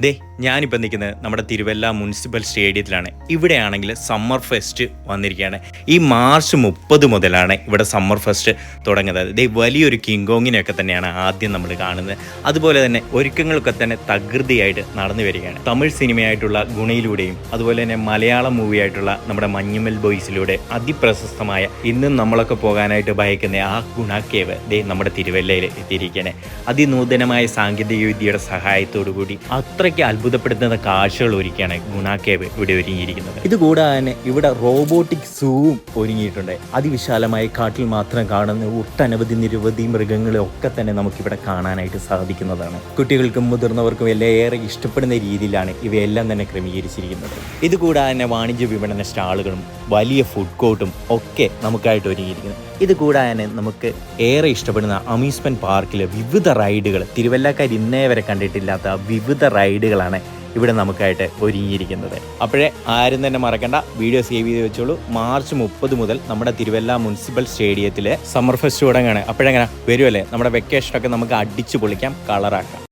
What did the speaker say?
ദേ ഞാനിപ്പോൾ നിൽക്കുന്നത് നമ്മുടെ തിരുവല്ല മുനിസിപ്പൽ സ്റ്റേഡിയത്തിലാണ്. ഇവിടെയാണെങ്കിൽ സമ്മർ ഫെസ്റ്റ് വന്നിരിക്കുകയാണ്. ഈ മാർച്ച് 30 മുതലാണ് ഇവിടെ സമ്മർ ഫെസ്റ്റ് തുടങ്ങുന്നത്. ദേ വലിയൊരു കിങ്കോങ്ങിനെയൊക്കെ തന്നെയാണ് ആദ്യം നമ്മൾ കാണുന്നത്. അതുപോലെ തന്നെ ഒരുക്കങ്ങളൊക്കെ തന്നെ തകൃതിയായിട്ട് നടന്നു വരികയാണ്. തമിഴ് സിനിമയായിട്ടുള്ള ഗുണയിലൂടെയും അതുപോലെ തന്നെ മലയാളം മൂവിയായിട്ടുള്ള നമ്മുടെ മഞ്ഞുമൽ ബോയ്സിലൂടെ അതിപ്രശസ്തമായ ഇന്നും നമ്മളൊക്കെ പോകാനായിട്ട് ഭയക്കുന്ന ആ ഗുണ കേവ് ദേ നമ്മുടെ തിരുവല്ലയിൽ എത്തിയിരിക്കുകയാണ്. അതിനൂതനമായ സാങ്കേതിക വിദ്യയുടെ സഹായത്തോടു കൂടി അത്രയ്ക്ക് അത്ഭുതപ്പെടുത്തുന്ന കാഴ്ചകൾ ഒരുക്കിയാണ് ഗുണ കേവ് ഇവിടെ ഒരുങ്ങിയിരിക്കുന്നത്. ഇതുകൂടാതെ തന്നെ ഇവിടെ റോബോട്ടിക് സൂവും ഒരുങ്ങിയിട്ടുണ്ട്. അതിവിശാലമായ കാട്ടിൽ മാത്രം കാണുന്ന ഒട്ടനവധി നിരവധി മൃഗങ്ങളെ ഒക്കെ തന്നെ നമുക്കിവിടെ കാണാനായിട്ട് സാധിക്കുന്നതാണ്. കുട്ടികൾക്കും മുതിർന്നവർക്കും എല്ലാം ഏറെ ഇഷ്ടപ്പെടുന്ന രീതിയിലാണ് ഇവയെല്ലാം തന്നെ ക്രമീകരിച്ചിരിക്കുന്നത്. ഇതുകൂടാതെ തന്നെ വാണിജ്യ വിപണന സ്റ്റാളുകളും വലിയ ഫുഡ് കോർട്ടും ഒക്കെ നമുക്കായിട്ട് ഒരുങ്ങിയിരിക്കുന്നത്. ഇതുകൂടാതെ തന്നെ നമുക്ക് ഏറെ ഇഷ്ടപ്പെടുന്ന അമ്യൂസ്മെന്റ് പാർക്കിൽ വിവിധ റൈഡുകൾ, തിരുവല്ലക്കാർ ഇന്നേ വരെ കണ്ടിട്ടില്ലാത്ത വിവിധ റൈഡുകളാണ് ഇവിടെ നമുക്കായിട്ട് ഒരുങ്ങിയിരിക്കുന്നത്. അപ്പോഴേ ആരും തന്നെ മറക്കണ്ട, വീഡിയോ സേവ് ചെയ്ത് വെച്ചോളൂ. മാർച്ച് 30 മുതൽ നമ്മുടെ തിരുവല്ല മുനിസിപ്പൽ സ്റ്റേഡിയത്തിലെ സമ്മർ ഫെസ്റ്റ് തുടങ്ങുകയാണ്. അപ്പോഴെങ്ങനെ വരുമല്ലേ, നമ്മുടെ വെക്കേഷനൊക്കെ നമുക്ക് അടിച്ചു പൊളിക്കാം, കളറാക്കാം.